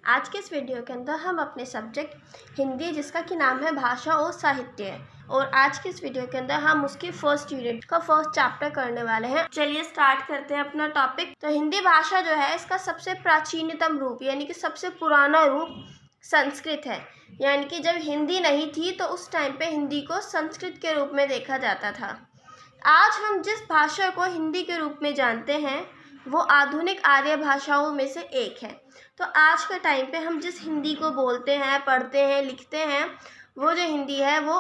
आज के इस वीडियो के अंदर हम अपने सब्जेक्ट हिंदी, जिसका कि नाम है भाषा और साहित्य है, और आज के इस वीडियो के अंदर हम उसकी फर्स्ट यूनिट का फर्स्ट चैप्टर करने वाले हैं। चलिए स्टार्ट करते हैं अपना टॉपिक। तो हिंदी भाषा जो है, इसका सबसे प्राचीनतम रूप यानी कि सबसे पुराना रूप संस्कृत है। यानी कि जब हिंदी नहीं थी तो उस टाइम पे हिंदी को संस्कृत के रूप में देखा जाता था। आज हम जिस भाषा को हिंदी के रूप में जानते हैं वो आधुनिक आर्य भाषाओं में से एक है। तो आज के टाइम पे हम जिस हिंदी को बोलते हैं, पढ़ते हैं, लिखते हैं, वो जो हिंदी है वो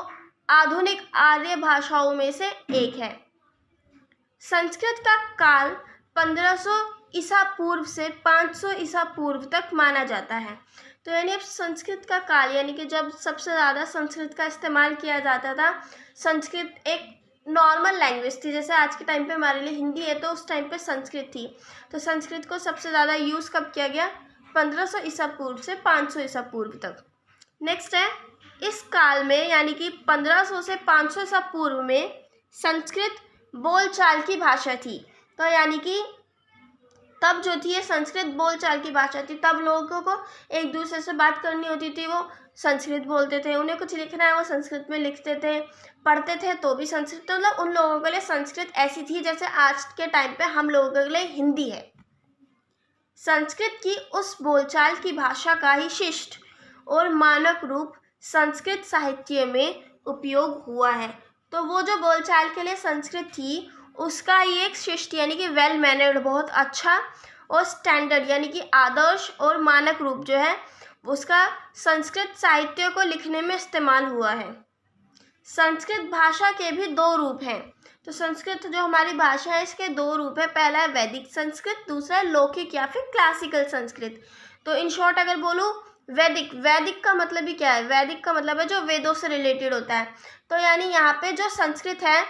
आधुनिक आर्य भाषाओं में से एक है। संस्कृत का काल 1500 ईसा पूर्व से 500 ईसा पूर्व तक माना जाता है। तो यानी अब संस्कृत का काल यानी कि जब सबसे ज़्यादा संस्कृत का इस्तेमाल किया जाता था। संस्कृत एक नॉर्मल लैंग्वेज थी, जैसे आज के टाइम पे हमारे लिए हिंदी है तो उस टाइम पे संस्कृत थी। तो संस्कृत को सबसे ज़्यादा यूज़ कब किया गया? 1500 ईसा पूर्व से 500 ईसा पूर्व तक। नेक्स्ट है, इस काल में यानी कि 1500 से 500 ईसा पूर्व में संस्कृत बोलचाल की भाषा थी। तो यानी कि तब जो थी ये संस्कृत बोलचाल की भाषा थी। तब लोगों को एक दूसरे से बात करनी होती थी, वो संस्कृत बोलते थे। उन्हें कुछ लिखना है वो संस्कृत में लिखते थे, पढ़ते थे तो भी संस्कृत। तो मतलब उन लोगों के लिए संस्कृत ऐसी थी जैसे आज के टाइम पे हम लोगों के लिए हिंदी है। संस्कृत की उस बोलचाल की भाषा का ही शिष्ट और मानक रूप संस्कृत साहित्य में उपयोग हुआ है। तो वो जो बोलचाल के लिए संस्कृत थी उसका ये एक शिष्ट यानी कि वेल मैनर्ड, बहुत अच्छा और स्टैंडर्ड यानी कि आदर्श और मानक रूप जो है उसका संस्कृत साहित्य को लिखने में इस्तेमाल हुआ है। संस्कृत भाषा के भी दो रूप हैं। तो संस्कृत जो हमारी भाषा है इसके दो रूप है। पहला है वैदिक संस्कृत, दूसरा है लौकिक या फिर क्लासिकल संस्कृत। तो इन शॉर्ट अगर बोलूँ, वैदिक का मतलब ही क्या है? वैदिक का मतलब है जो वेदों से रिलेटेड होता है। तो यानी यहाँ पे जो संस्कृत है,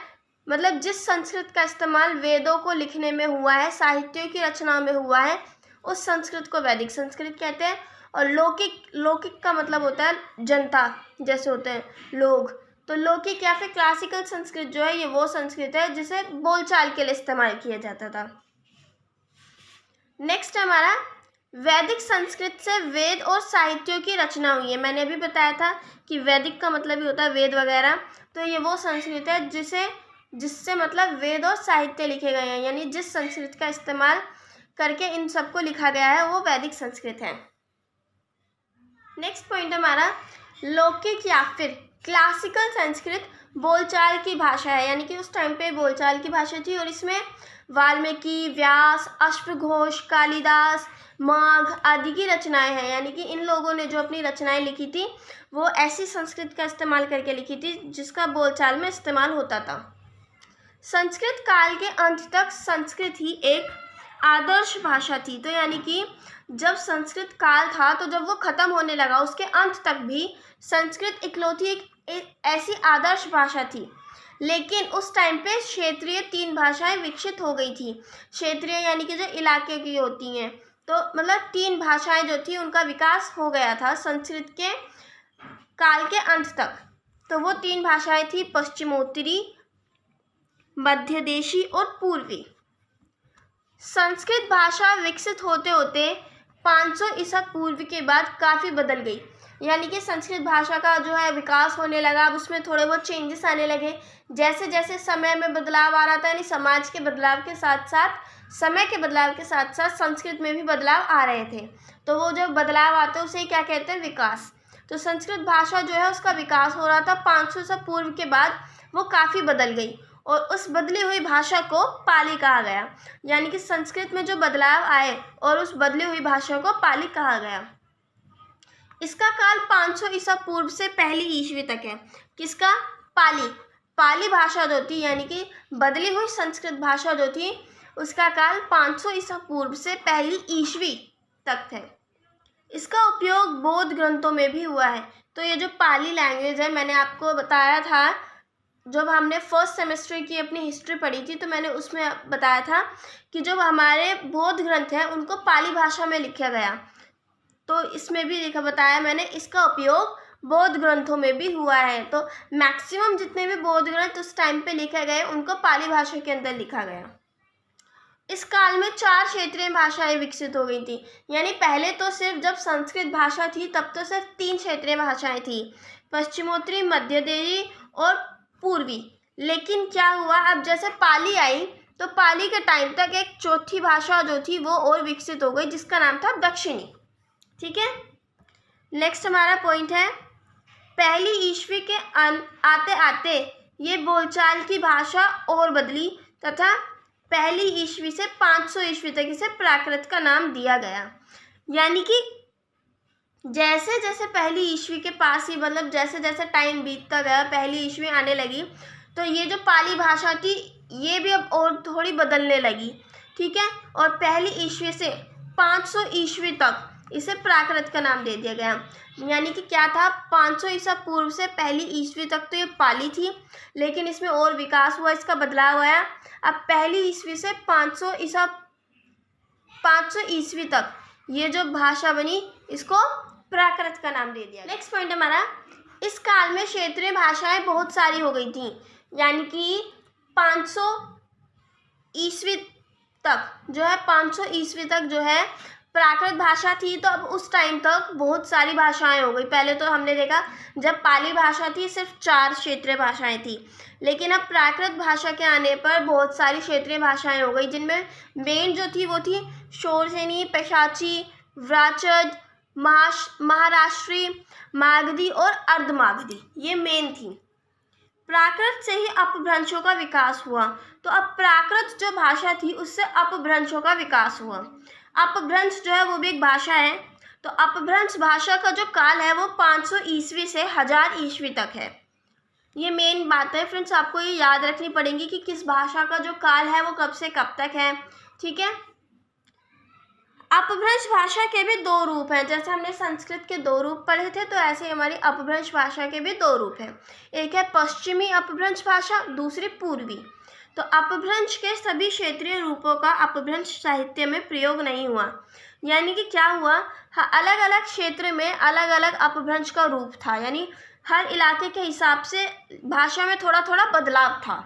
मतलब जिस संस्कृत का इस्तेमाल वेदों को लिखने में हुआ है, साहित्यों की रचना में हुआ है, उस संस्कृत को वैदिक संस्कृत कहते हैं। और लौकिक का मतलब होता है जनता, जैसे होते हैं लोग। तो लौकिक या फिर क्लासिकल संस्कृत जो है ये वो संस्कृत है जिसे बोलचाल के लिए इस्तेमाल किया जाता था। नेक्स्ट हमारा वैदिक संस्कृत से वेद और साहित्यों की रचना हुई है। मैंने अभी बताया था कि वैदिक का मतलब ही होता है वेद वगैरह। तो ये वो संस्कृत है जिससे मतलब वेद और साहित्य लिखे गए हैं, यानी जिस संस्कृत का इस्तेमाल करके इन सबको लिखा गया है वो वैदिक संस्कृत है। नेक्स्ट पॉइंट हमारा लौकिक या फिर क्लासिकल संस्कृत बोलचाल की भाषा है। यानी कि उस टाइम पे बोलचाल की भाषा थी और इसमें वाल्मीकि, व्यास, अश्वघोष, कालिदास, माघ आदि की रचनाएं हैं। यानी कि इन लोगों ने जो अपनी रचनाएं लिखी थी वो ऐसी संस्कृत का इस्तेमाल करके लिखी थी जिसका बोलचाल में इस्तेमाल होता था। संस्कृत काल के अंत तक संस्कृत ही एक आदर्श भाषा थी। तो यानी कि जब संस्कृत काल था तो जब वो ख़त्म होने लगा उसके अंत तक भी संस्कृत इकलौती एक ऐसी आदर्श भाषा थी। लेकिन उस टाइम पे क्षेत्रीय 3 भाषाएं विकसित हो गई थी। क्षेत्रीय यानी कि जो इलाके की होती हैं, तो मतलब 3 भाषाएं जो थी उनका विकास हो गया था संस्कृत के काल के अंत तक। तो वो 3 भाषाएं थी पश्चिमोत्तरी, मध्यदेशी और पूर्वी। संस्कृत भाषा विकसित होते होते 500 ईसा पूर्व के बाद काफ़ी बदल गई। यानी कि संस्कृत भाषा का जो है विकास होने लगा, अब उसमें थोड़े बहुत चेंजेस आने लगे। जैसे जैसे समय में बदलाव आ रहा था, यानी समाज के बदलाव के साथ साथ, समय के बदलाव के साथ साथ संस्कृत में भी बदलाव आ रहे थे। तो वो जो बदलाव आते हैं उसे क्या कहते हैं? विकास। तो संस्कृत भाषा जो है उसका विकास हो रहा था 500 ईसा पूर्व के बाद, वो काफ़ी बदल गई और उस बदली हुई भाषा को पाली कहा गया। यानी कि संस्कृत में जो बदलाव आए और उस बदली हुई भाषा को पाली कहा गया। इसका काल 500 ईसा पूर्व से पहली ईस्वी तक है। किसका? पाली भाषा जो थी यानी कि बदली हुई संस्कृत भाषा जो थी उसका काल 500 ईसा पूर्व से पहली ईस्वी तक है। इसका उपयोग बौद्ध ग्रंथों में भी हुआ है। तो ये जो पाली लैंग्वेज है, मैंने आपको बताया था जब हमने फर्स्ट सेमेस्टर की अपनी हिस्ट्री पढ़ी थी तो मैंने उसमें बताया था कि जो हमारे बौद्ध ग्रंथ हैं उनको पाली भाषा में लिखा गया। तो इसमें भी बताया मैंने, इसका उपयोग बौद्ध ग्रंथों में भी हुआ है। तो मैक्सिमम जितने भी बौद्ध ग्रंथ उस टाइम पे लिखे गए उनको पाली भाषा के अंदर लिखा गया। इस काल में 4 क्षेत्रीय भाषाएं विकसित हो गई थी। यानी पहले तो सिर्फ जब संस्कृत भाषा थी तब तो सिर्फ 3 क्षेत्रीय भाषाएं थी, पश्चिमोत्तरी, मध्यदेवी और पूर्वी। लेकिन क्या हुआ, अब जैसे पाली आई तो पाली के टाइम तक एक चौथी भाषा जो थी वो और विकसित हो गई, जिसका नाम था दक्षिणी। ठीक है, नेक्स्ट हमारा पॉइंट है, पहली ईस्वी के आते आते ये बोलचाल की भाषा और बदली तथा पहली ईस्वी से 500 ईस्वी तक इसे प्राकृत का नाम दिया गया। यानी कि जैसे जैसे पहली ईस्वी के पास ही, मतलब जैसे जैसे टाइम बीतता गया, पहली ईस्वी आने लगी, तो ये जो पाली भाषा थी ये भी अब और थोड़ी बदलने लगी। ठीक है, और पहली ईस्वी से 500 ईस्वी तक इसे प्राकृत का नाम दे दिया गया। यानी कि क्या था, 500 ईसा पूर्व से पहली ईस्वी तक तो ये पाली थी, लेकिन इसमें और विकास हुआ, इसका बदलाव आया। अब पहली ईस्वी से 500 ईस्वी तक ये जो भाषा बनी इसको प्राकृत का नाम दे दिया। नेक्स्ट पॉइंट हमारा, इस काल में क्षेत्रीय भाषाएं बहुत सारी हो गई थी। यानी कि 500 ईस्वी तक जो है, 500 ईस्वी तक जो है प्राकृत भाषा थी, तो अब उस टाइम तक बहुत सारी भाषाएं हो गई। पहले तो हमने देखा जब पाली भाषा थी सिर्फ 4 क्षेत्रीय भाषाएं थी, लेकिन अब प्राकृत भाषा के आने पर बहुत सारी क्षेत्रीय भाषाएं हो गई, जिनमें मेन जो थी वो थी शोरसेनी, पैशाची, व्राचद, महाराष्ट्री, मागधी और अर्धमागधी, ये मेन थी। प्राकृत से ही अपभ्रंशों का विकास हुआ, तो अब प्राकृत जो भाषा थी उससे अपभ्रंशों का विकास हुआ। अपभ्रंश जो है वो भी एक भाषा है, तो अपभ्रंश भाषा का जो काल है वो 500 ईस्वी से 1000 ईस्वी तक है। ये मेन बात है फ्रेंड्स, आपको ये याद रखनी पड़ेगी कि किस भाषा का जो काल है वो कब से कब तक है। ठीक है, अपभ्रंश भाषा के भी 2 रूप हैं। जैसे हमने संस्कृत के 2 रूप पढ़े थे, तो ऐसे ही हमारी अपभ्रंश भाषा के भी 2 रूप हैं। एक है पश्चिमी अपभ्रंश भाषा, दूसरी पूर्वी। तो अपभ्रंश के सभी क्षेत्रीय रूपों का अपभ्रंश साहित्य में प्रयोग नहीं हुआ। यानी कि क्या हुआ, अलग अलग क्षेत्र में अलग अलग अपभ्रंश का रूप था। यानी हर इलाके के हिसाब से भाषा में थोड़ा थोड़ा बदलाव था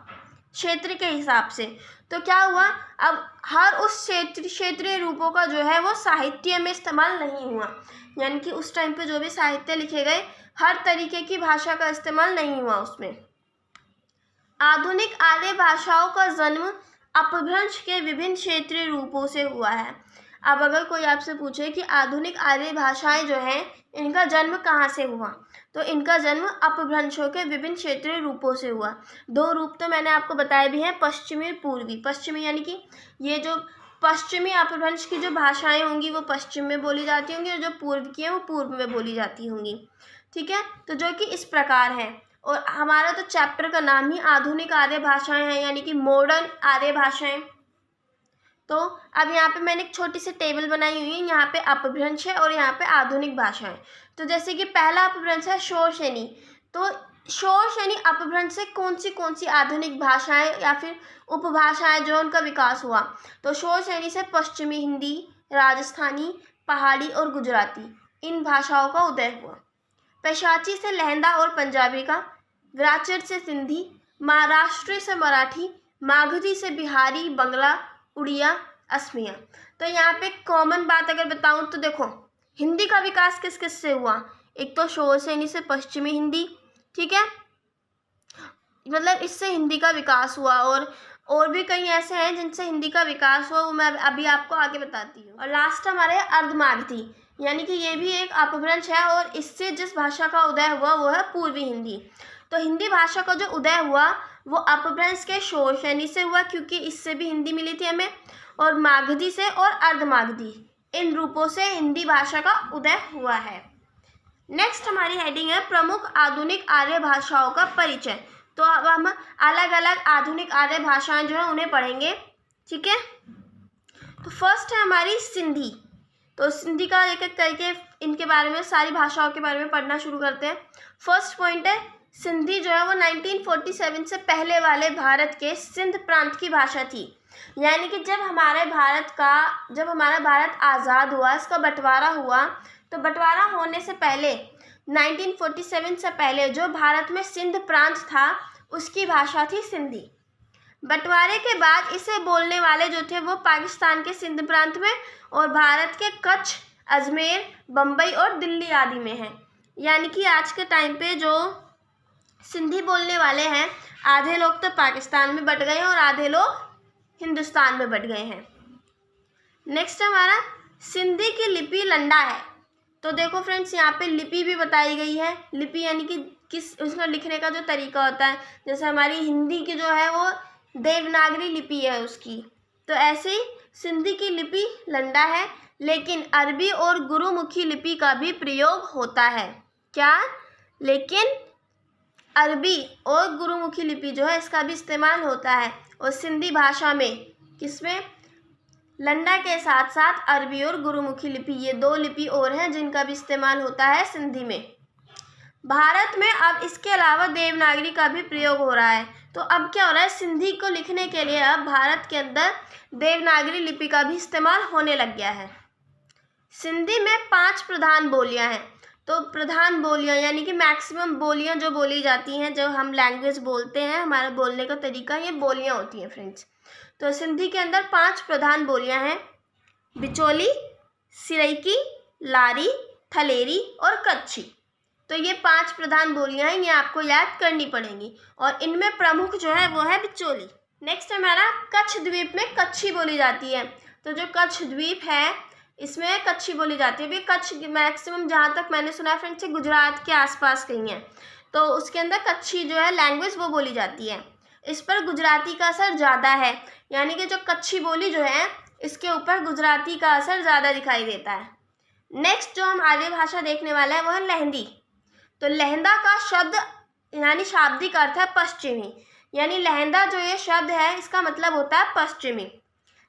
क्षेत्र के हिसाब से। तो क्या हुआ, अब हर उस क्षेत्रीय रूपों का जो है वो साहित्य में इस्तेमाल नहीं हुआ। यानी कि उस टाइम पे जो भी साहित्य लिखे गए, हर तरीके की भाषा का इस्तेमाल नहीं हुआ उसमें। आधुनिक आर्य भाषाओं का जन्म अपभ्रंश के विभिन्न क्षेत्रीय रूपों से हुआ है। अब अगर कोई आपसे पूछे कि आधुनिक आर्य भाषाएं जो हैं इनका जन्म कहाँ से हुआ, तो इनका जन्म अपभ्रंशों के विभिन्न क्षेत्रीय रूपों से हुआ। 2 रूप तो मैंने आपको बताए भी हैं, पश्चिमी और पूर्वी। पश्चिमी यानी कि ये जो पश्चिमी अपभ्रंश की जो भाषाएं होंगी वो पश्चिम में बोली जाती होंगी, और जो पूर्व की हैं वो पूर्व में बोली जाती होंगी। ठीक है, तो जो कि इस प्रकार है। और हमारा तो चैप्टर का नाम ही आधुनिक आर्य भाषाएं हैं, यानी कि मॉडर्न आर्य भाषाएं। तो अब यहाँ पे मैंने एक छोटी सी टेबल बनाई हुई है, यहाँ पे अपभ्रंश है और यहाँ पे आधुनिक भाषाएं। तो जैसे कि पहला अपभ्रंश है शोरसेनी, तो शोरसेनी अपभ्रंश से कौन सी आधुनिक भाषाएं या फिर उपभाषाएं जो उनका विकास हुआ, तो शोरसेनी से पश्चिमी हिंदी, राजस्थानी, पहाड़ी और गुजराती, इन भाषाओं का उदय हुआ। पैशाची से लहंदा और पंजाबी का, व्राचद से सिंधी, महाराष्ट्री से मराठी, मागधी से बिहारी, बंगला, उड़िया, असमिया। तो यहाँ पे कॉमन बात अगर बताऊँ तो देखो, हिंदी का विकास किस किस से हुआ, एक तो शोरसेनी से पश्चिमी हिंदी। ठीक है, मतलब इससे हिंदी का विकास हुआ, और भी कई ऐसे हैं जिनसे हिंदी का विकास हुआ, वो मैं अभी आपको आगे बताती हूँ। और लास्ट हमारे अर्धमागधी, यानी कि ये भी एक अपभ्रंश है, और इससे जिस भाषा का उदय हुआ वो है पूर्वी हिंदी। तो हिंदी भाषा का जो उदय हुआ वो अपभ्रंश के शोरसेनी से हुआ, क्योंकि इससे भी हिंदी मिली थी हमें, और मागधी से और अर्धमागधी, इन रूपों से हिंदी भाषा का उदय हुआ है। नेक्स्ट हमारी हेडिंग है प्रमुख आधुनिक आर्य भाषाओं का परिचय। तो अब हम अलग अलग आधुनिक आर्य भाषाएं जो है उन्हें पढ़ेंगे। ठीक है, तो फर्स्ट है हमारी सिंधी। तो सिंधी का एक एक करके इनके बारे में, सारी भाषाओं के बारे में पढ़ना शुरू करते हैं। फर्स्ट पॉइंट है, सिंधी जो है वो 1947 से पहले वाले भारत के सिंध प्रांत की भाषा थी। यानी कि जब हमारा भारत आज़ाद हुआ, इसका बंटवारा हुआ, तो बंटवारा होने से पहले 1947 से पहले जो भारत में सिंध प्रांत था उसकी भाषा थी सिंधी। बंटवारे के बाद इसे बोलने वाले जो थे वो पाकिस्तान के सिंध प्रांत में और भारत के कच्छ, अजमेर, बम्बई और दिल्ली आदि में हैं। यानी कि आज के टाइम पे जो सिंधी बोलने वाले हैं, आधे लोग तो पाकिस्तान में बट गए हैं और आधे लोग हिंदुस्तान में बट गए हैं। नेक्स्ट हमारा सिंधी की लिपि लंडा है। तो देखो फ्रेंड्स, यहाँ पे लिपि भी बताई गई है। लिपि यानी कि किस उसका लिखने का जो तरीका होता है, जैसे हमारी हिंदी की जो है वो देवनागरी लिपि है उसकी, तो ऐसे ही सिंधी की लिपि लंडा है, लेकिन अरबी और गुरुमुखी लिपि का भी प्रयोग होता है। क्या? लेकिन अरबी और गुरुमुखी लिपि जो है इसका भी इस्तेमाल होता है। और सिंधी भाषा में किसमें? लंडा के साथ साथ अरबी और गुरुमुखी लिपि, ये दो लिपि और हैं जिनका भी इस्तेमाल होता है सिंधी में। भारत में अब इसके अलावा देवनागरी का भी प्रयोग हो रहा है। तो अब क्या हो रहा है, सिंधी को लिखने के लिए अब भारत के अंदर देवनागरी लिपि का भी इस्तेमाल होने लग गया है। सिंधी में 5 प्रधान बोलियां हैं। तो प्रधान बोलियां यानी कि मैक्सिमम बोलियां जो बोली जाती हैं, जो हम लैंग्वेज बोलते हैं, हमारा बोलने का तरीका, ये बोलियां होती हैं फ्रेंड्स। तो सिंधी के अंदर 5 प्रधान बोलियां हैं: बिचौली, सिरैकी, लारी, थलेरी और कच्छी। तो ये 5 प्रधान बोलियां हैं, ये आपको याद करनी पड़ेंगी और इनमें प्रमुख जो है वो है बिचौली। नेक्स्ट हमारा कच्छ द्वीप में कच्छी बोली जाती है। तो जो कच्छ द्वीप है इसमें कच्छी बोली जाती है। अभी कच्छ मैक्सिमम जहाँ तक मैंने सुना है फ्रेंड्स, गुजरात के आसपास कहीं है, तो उसके अंदर कच्छी जो है लैंग्वेज वो बोली जाती है। इस पर गुजराती का असर ज़्यादा है, यानी कि जो कच्छी बोली जो है इसके ऊपर गुजराती का असर ज़्यादा दिखाई देता है। नेक्स्ट जो हम आर्य भाषा देखने वाला है वो है लहंदी। तो लहंदा का शब्द यानी शाब्दिक अर्थ है पश्चिमी, यानी लहंदा जो ये शब्द है इसका मतलब होता है पश्चिमी।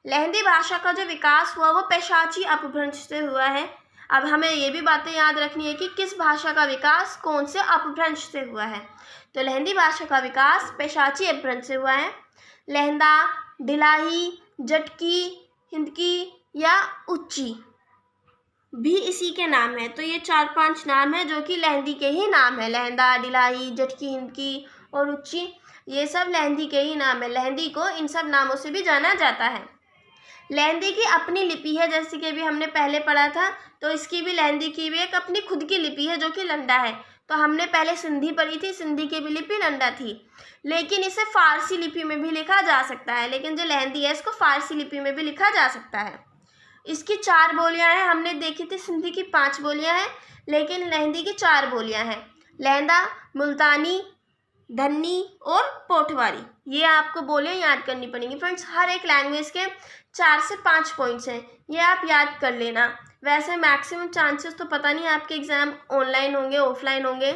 लहंदी भाषा का जो विकास हुआ वो पेशाची अपभ्रंश से हुआ है। अब हमें ये भी बातें याद रखनी है कि किस भाषा का विकास कौन से अपभ्रंश से हुआ है। तो लहंदी भाषा का विकास पेशाची अपभ्रंश से हुआ है। लहंदा, ढिलाही, जटकी, हिंदकी या उच्ची भी इसी के नाम है। तो ये 4-5 नाम है जो कि लहंदी के ही नाम है। लहंदा, ढिलाई, जटकी, हिंदकी और उच्ची, ये सब लहंदी के ही नाम है। लहंदी को इन सब नामों से भी जाना जाता है। लहंदी की अपनी लिपि है, जैसे कि अभी हमने पहले पढ़ा था, तो इसकी भी लहंदी की भी एक अपनी खुद की लिपि है जो कि लंडा है। तो हमने पहले सिंधी पढ़ी थी, सिंधी की भी लिपि लंडा थी, लेकिन इसे फारसी लिपि में भी लिखा जा सकता है। लेकिन जो लहंदी है इसको फारसी लिपि में भी लिखा जा सकता है। इसकी 4 बोलियां हैं, हमने देखी थी सिंधी की 5 बोलियां हैं, लेकिन लहंदी की 4 बोलियां हैं: लहंदा, मुल्तानी, धन्नी और पोठवारी। ये आपको बोलियां याद करनी पड़ेंगी फ्रेंड्स। हर एक लैंग्वेज के 4 से 5 पॉइंट्स हैं, ये आप याद कर लेना। वैसे मैक्सिमम चांसेस तो पता नहीं आपके एग्ज़ाम ऑनलाइन होंगे ऑफलाइन होंगे,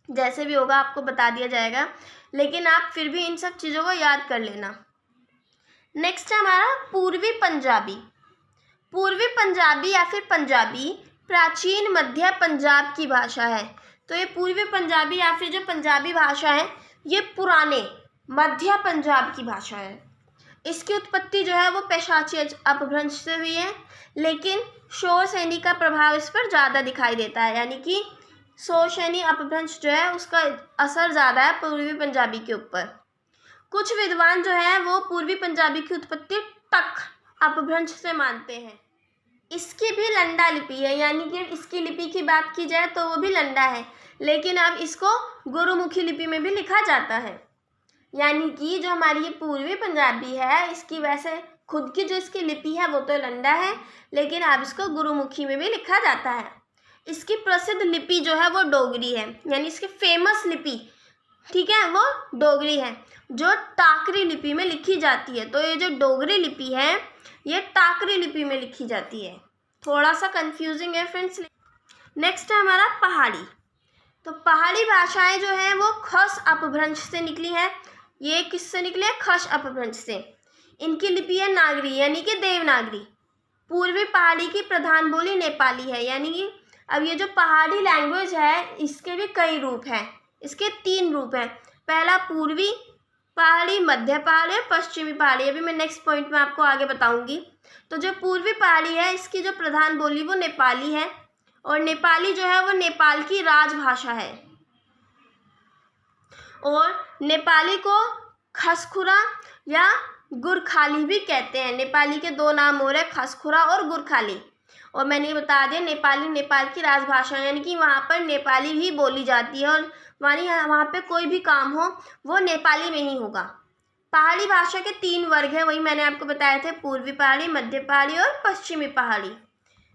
जैसे भी होगा आपको बता दिया जाएगा, लेकिन आप फिर भी इन सब चीज़ों को याद कर लेना। नेक्स्ट है हमारा पूर्वी पंजाबी। पूर्वी पंजाबी या फिर पंजाबी प्राचीन मध्य पंजाब की भाषा है। तो ये पूर्वी पंजाबी या फिर जो पंजाबी भाषा है ये पुराने मध्य पंजाब की भाषा है। इसकी उत्पत्ति जो है वो पेशाची अपभ्रंश से हुई है, लेकिन शोर सैनी का प्रभाव इस पर ज़्यादा दिखाई देता है। यानी कि शोर सैनी अपभ्रंश जो है उसका असर ज़्यादा है पूर्वी पंजाबी के ऊपर। कुछ विद्वान जो है वो पूर्वी पंजाबी की उत्पत्ति टक अपभ्रंश से मानते हैं। इसकी भी लंडा लिपि है, यानी कि इसकी लिपि की बात की जाए तो वो भी लंडा है, लेकिन अब इसको गुरुमुखी लिपि में भी लिखा जाता है। यानी कि जो हमारी ये पूर्वी पंजाबी है इसकी वैसे खुद की जो इसकी लिपि है वो तो लंडा है, लेकिन अब इसको गुरुमुखी में भी लिखा जाता है। इसकी प्रसिद्ध लिपि जो है वो डोगरी है, यानी इसकी फेमस लिपि, ठीक है, वो डोगरी है जो टाकरी लिपि में लिखी जाती है। तो ये जो डोगरी लिपि है ये टाकरी लिपि में लिखी जाती है। थोड़ा सा कंफ्यूजिंग है फ्रेंड्स। नेक्स्ट है हमारा पहाड़ी। तो पहाड़ी भाषाएं जो हैं वो खस अपभ्रंश से निकली हैं। ये किससे निकली है? खस अपभ्रंश से। इनकी लिपि है नागरी यानी कि देवनागरी। पूर्वी पहाड़ी की प्रधान बोली नेपाली है। यानी कि अब ये जो पहाड़ी लैंग्वेज है इसके भी कई रूप हैं। इसके 3 रूप हैं। पहला पूर्वी पहाड़ी, मध्य पहाड़ी और पश्चिमी पहाड़ी। अभी मैं नेक्स्ट पॉइंट में आपको आगे बताऊंगी। तो जो पूर्वी पहाड़ी है इसकी जो प्रधान बोली वो नेपाली है, और नेपाली जो है वो नेपाल की राजभाषा है। और नेपाली को खसखुरा या गुरखाली भी कहते हैं। नेपाली के दो नाम हो रहे, खसखुरा और गुरखाली। और मैंने ये बता दिया नेपाली नेपाल की राजभाषा, यानी कि वहाँ पर नेपाली भी बोली जाती है और वहाँ पे कोई भी काम हो वो नेपाली में ही होगा। पहाड़ी भाषा के 3 वर्ग हैं, वही मैंने आपको बताए थे, पूर्वी पहाड़ी, मध्य पहाड़ी और पश्चिमी पहाड़ी।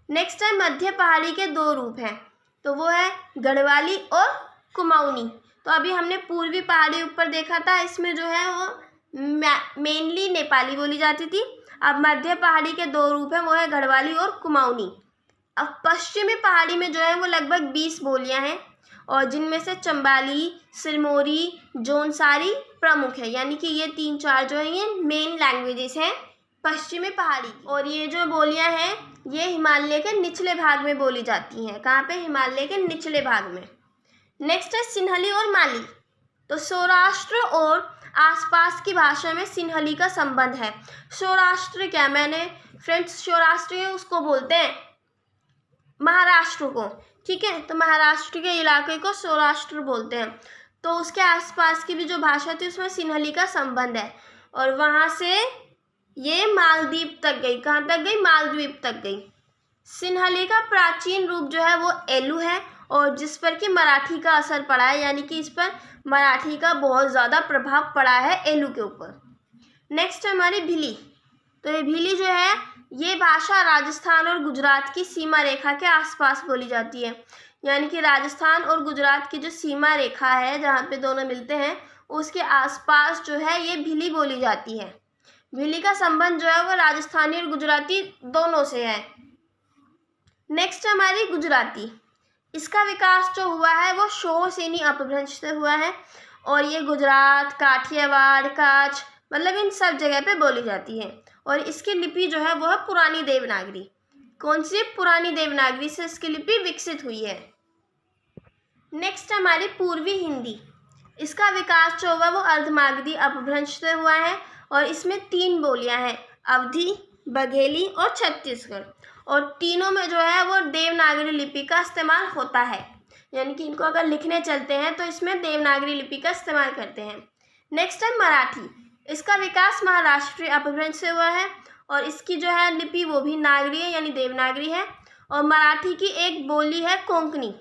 नेक्स्ट है मध्य पहाड़ी के 2 रूप हैं, तो वो है गढ़वाली और कुमाऊनी। तो अभी हमने पूर्वी पहाड़ी ऊपर देखा था, इसमें जो है वो मेनली नेपाली बोली जाती थी। अब मध्य पहाड़ी के 2 रूप हैं, वो है गढ़वाली और कुमाऊनी। अब पश्चिमी पहाड़ी में जो है वो लगभग 20 बोलियां हैं और जिनमें से चंबाली, सिरमौरी, जौनसारी प्रमुख है, यानी कि ये 3-4 जो है ये मेन लैंग्वेजेस हैं पश्चिमी पहाड़ी। और ये जो बोलियां हैं ये हिमालय के निचले भाग में बोली जाती हैं। कहाँ पे? हिमालय के निचले भाग में। नेक्स्ट है सिन्हली और माली। तो सौराष्ट्र और आसपास की भाषा में सिन्हली का संबंध है। सौराष्ट्र क्या, मैंने फ्रेंड्स सौराष्ट्र उसको बोलते हैं महाराष्ट्र को, ठीक है, तो महाराष्ट्र के इलाके को सौराष्ट्र बोलते हैं। तो उसके आसपास की भी जो भाषा थी उसमें सिन्हली का संबंध है और वहाँ से ये मालदीव तक गई। कहाँ तक गई? मालदीव तक गई। सिन्हली का प्राचीन रूप जो है वो एलू है और जिस पर कि मराठी का असर पड़ा है, यानी कि इस पर मराठी का बहुत ज़्यादा प्रभाव पड़ा है एलू के ऊपर। नेक्स्ट है हमारी भिली। तो ये भिली जो है ये भाषा राजस्थान और गुजरात की सीमा रेखा के आसपास बोली जाती है, यानी कि राजस्थान और गुजरात की जो सीमा रेखा है जहाँ पे दोनों मिलते हैं उसके आसपास जो है ये भिली बोली जाती है। भिली का संबंध जो है वो राजस्थानी और गुजराती दोनों से है। नेक्स्ट हमारी गुजराती। इसका विकास जो हुआ है वो शोरसेनी अपभ्रंश से हुआ है और ये गुजरात, काठियावाड़, कच्छ मतलब इन सब जगह पे बोली जाती है। और इसकी लिपि जो है वो है पुरानी देवनागरी। कौन सी? पुरानी देवनागरी से इसकी लिपि विकसित हुई है। नेक्स्ट हमारी पूर्वी हिंदी। इसका विकास जो हुआ वो अर्धमागधी अपभ्रंश से हुआ है और इसमें 3 बोलियां हैं, अवधी, बघेली और छत्तीसगढ़। और तीनों में जो है वो देवनागरी लिपि का इस्तेमाल होता है, यानी कि इनको अगर लिखने चलते हैं तो इसमें देवनागरी लिपि का इस्तेमाल करते हैं। नेक्स्ट है मराठी। इसका विकास महाराष्ट्रीय अपभ्रंश से हुआ है और इसकी जो है लिपि वो भी नागरी है, यानी देवनागरी है। और मराठी की एक बोली है कोंकणी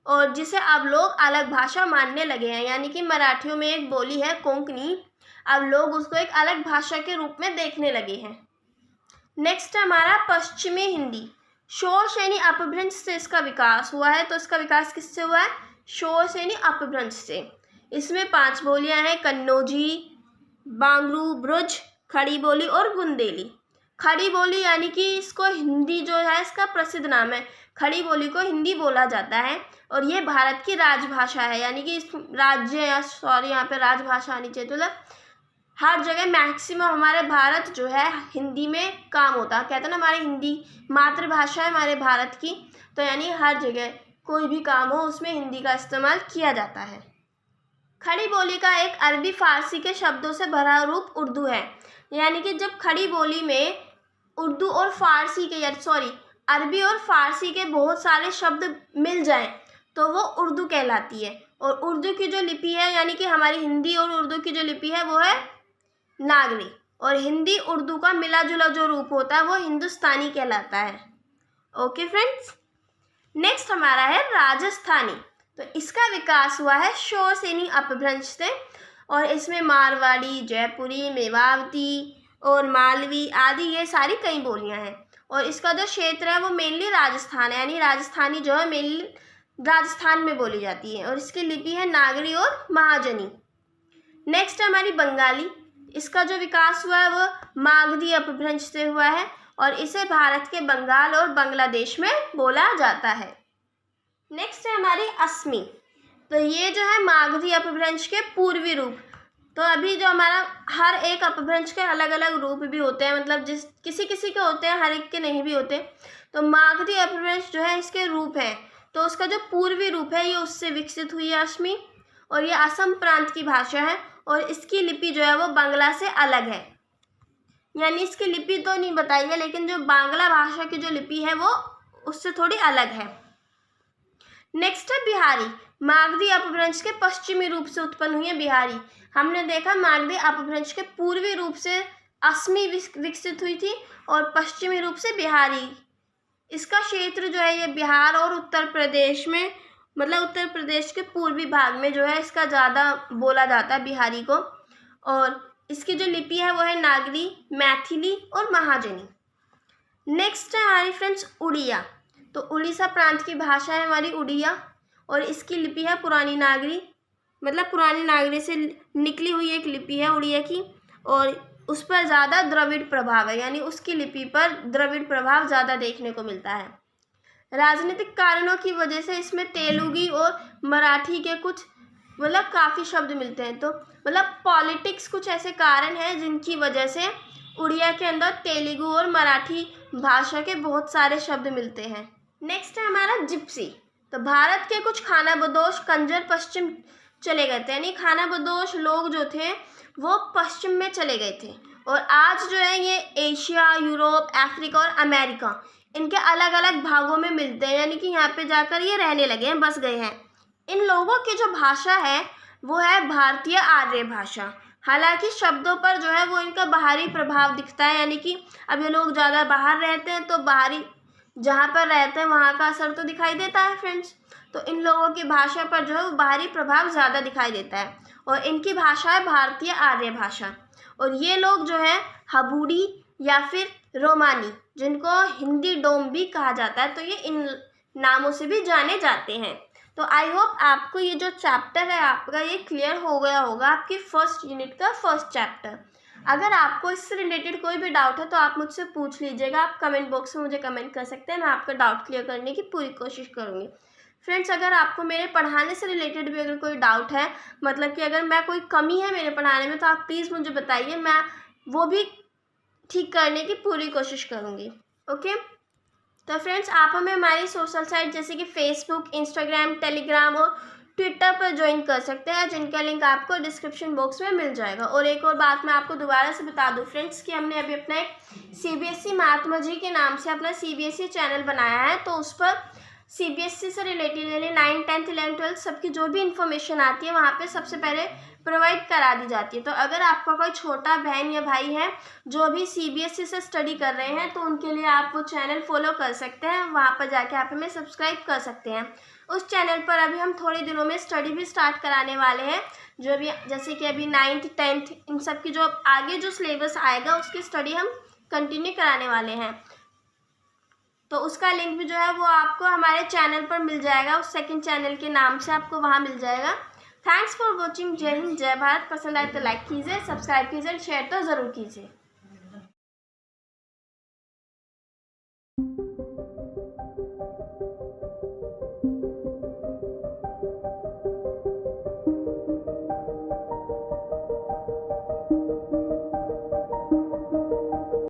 और जिसे अब लोग अलग भाषा मानने लगे हैं, यानी कि मराठियों में एक बोली है कोंकणी, अब लोग उसको एक अलग भाषा के रूप में देखने लगे हैं। नेक्स्ट हमारा पश्चिमी हिंदी। शोरसेनी अपभ्रंश से इसका विकास हुआ है। तो इसका विकास किससे हुआ है? शोरसेनी अपभ्रंश से। इसमें 5 बोलियां हैं, कन्नौजी, बांगरू, ब्रुज, खड़ी बोली और बुंदेली। खड़ी बोली यानी कि इसको हिंदी जो है इसका प्रसिद्ध नाम है, खड़ी बोली को हिंदी बोला जाता है और ये भारत की राजभाषा है, यानी कि इस राज्य या सॉरी यहाँ पे राजभाषा आनी चाहिए, तो हर जगह मैक्सिमम हमारे भारत जो है हिंदी में काम होता है। कहते हैं ना हमारी हिंदी मातृभाषा है हमारे भारत की, तो यानी हर जगह कोई भी काम हो उसमें हिंदी का इस्तेमाल किया जाता है। खड़ी बोली का एक अरबी फारसी के शब्दों से भरा रूप उर्दू है, यानी कि जब खड़ी बोली में उर्दू और फारसी के अरबी और फारसी के बहुत सारे शब्द मिल जाएं तो वो उर्दू कहलाती है। और उर्दू की जो लिपि है, यानी कि हमारी हिंदी और उर्दू की जो लिपि है वो है नागरी, और हिंदी उर्दू का मिला जुला जो रूप होता है वो हिंदुस्तानी कहलाता है। ओके फ्रेंड्स, नेक्स्ट हमारा है राजस्थानी। तो इसका विकास हुआ है शोरसेनी अपभ्रंश से और इसमें मारवाड़ी, जयपुरी, मेवाती और मालवी आदि ये सारी कई बोलियां हैं। और इसका जो क्षेत्र है वो मेनली राजस्थान है, यानी राजस्थानी जो है मेनली राजस्थान में बोली जाती है और इसकी लिपि है नागरी और महाजनी। नेक्स्ट हमारी बंगाली। इसका जो विकास हुआ है वो मागधी अपभ्रंश से हुआ है और इसे भारत के बंगाल और बांग्लादेश में बोला जाता है। नेक्स्ट है हमारी असमी। तो ये जो है मागधी अपभ्रंश के पूर्वी रूप। तो अभी जो हमारा हर एक अपभ्रंश के अलग अलग रूप भी होते हैं, मतलब जिस किसी किसी के होते हैं, हर एक के नहीं भी होते। तो मागधी अपभ्रंश जो है इसके रूप है, तो उसका जो पूर्वी रूप है ये उससे विकसित हुई है असमी, और ये असम प्रांत की भाषा है और इसकी लिपि जो है वो बांग्ला से अलग है, यानी इसकी लिपि तो नहीं बताई है लेकिन जो बांग्ला भाषा की जो लिपि है वो उससे थोड़ी अलग है। नेक्स्ट है बिहारी। मागधी अपभ्रंश के पश्चिमी रूप से उत्पन्न हुई है बिहारी। हमने देखा मागधी अपभ्रंश के पूर्वी रूप से असमी विकसित हुई थी और पश्चिमी रूप से बिहारी। इसका क्षेत्र जो है ये बिहार और उत्तर प्रदेश में, मतलब उत्तर प्रदेश के पूर्वी भाग में जो है इसका ज़्यादा बोला जाता है बिहारी को। और इसकी जो लिपि है वो है नागरी, मैथिली और महाजनी। नेक्स्ट है हमारी फ्रेंड्स उड़िया। तो उड़ीसा प्रांत की भाषा है हमारी उड़िया और इसकी लिपि है पुरानी नागरी, मतलब पुरानी नागरी से निकली हुई एक लिपि है उड़िया की और उस पर ज़्यादा द्रविड़ प्रभाव है, यानी उसकी लिपि पर द्रविड़ प्रभाव ज़्यादा देखने को मिलता है। राजनीतिक कारणों की वजह से इसमें तेलुगी और मराठी के कुछ मतलब काफ़ी शब्द मिलते हैं। तो मतलब पॉलिटिक्स कुछ ऐसे कारण हैं जिनकी वजह से उड़िया के अंदर तेलुगु और मराठी भाषा के बहुत सारे शब्द मिलते हैं। नेक्स्ट है हमारा जिप्सी। तो भारत के कुछ खानाबदोश कंजर पश्चिम चले गए थे, यानी खानाबदोश लोग जो थे वो पश्चिम में चले गए थे और आज जो है ये एशिया, यूरोप, अफ्रीका और अमेरिका इनके अलग अलग भागों में मिलते हैं, यानी कि यहाँ पे जाकर ये रहने लगे हैं, बस गए हैं। इन लोगों की जो भाषा है वो है भारतीय आर्य भाषा। हालांकि शब्दों पर जो है वो इनका बाहरी प्रभाव दिखता है, यानी कि अब ये लोग ज़्यादा बाहर रहते हैं तो बाहरी जहाँ पर रहते हैं वहाँ का असर तो दिखाई देता है फ्रेंड्स। तो इन लोगों की भाषा पर जो है वो बाहरी प्रभाव ज़्यादा दिखाई देता है और इनकी भाषा है भारतीय आर्य भाषा। और ये लोग जो है हबूड़ी या फिर रोमानी, जिनको हिंदी डोम भी कहा जाता है, तो ये इन नामों से भी जाने जाते हैं। तो आई होप आपको ये जो चैप्टर है आपका ये क्लियर हो गया होगा, आपकी फर्स्ट यूनिट का फर्स्ट चैप्टर। अगर आपको इससे रिलेटेड कोई भी डाउट है तो आप मुझसे पूछ लीजिएगा, आप कमेंट बॉक्स में मुझे कमेंट कर सकते हैं, मैं आपका डाउट क्लियर करने की पूरी कोशिश करूँगी। फ्रेंड्स, अगर आपको मेरे पढ़ाने से रिलेटेड भी अगर कोई डाउट है, मतलब कि अगर मैं कोई कमी है मेरे पढ़ाने में, तो आप प्लीज़ मुझे बताइए, मैं वो भी ठीक करने की पूरी कोशिश करूँगी। ओके, तो फ्रेंड्स आप हमें हमारी सोशल साइट जैसे कि फेसबुक, इंस्टाग्राम, टेलीग्राम और ट्विटर पर ज्वाइन कर सकते हैं, जिनका लिंक आपको डिस्क्रिप्शन बॉक्स में मिल जाएगा। और एक और बात मैं आपको दोबारा से बता दूं फ्रेंड्स कि हमने अभी अपना एक CBSE महात्मा जी के नाम से अपना CBSE चैनल बनाया है, तो उस पर CBSE से रिलेटेड यानी 9th, 10th, 11th, 12th सबकी जो भी इन्फॉर्मेशन आती है वहाँ पे सबसे पहले प्रोवाइड करा दी जाती है। तो अगर आपका कोई छोटा बहन या भाई है जो अभी CBSE से स्टडी कर रहे हैं तो उनके लिए आप वो चैनल फॉलो कर सकते हैं, वहाँ पर जाके आप हमें सब्सक्राइब कर सकते हैं। उस चैनल पर अभी हम थोड़े दिनों में स्टडी भी स्टार्ट कराने वाले हैं, जो भी जैसे कि अभी 9th, 10th इन सब की जो आगे जो सिलेबस आएगा उसकी स्टडी हम कंटिन्यू कराने वाले हैं। तो उसका लिंक भी जो है वो आपको हमारे चैनल पर मिल जाएगा, उस सेकंड चैनल के नाम से आपको वहाँ मिल जाएगा। Thanks for watching. जय हिंद, जय भारत। पसंद आए तो लाइक कीजिए, सब्सक्राइब कीजिए, शेयर तो ज़रूर कीजिए।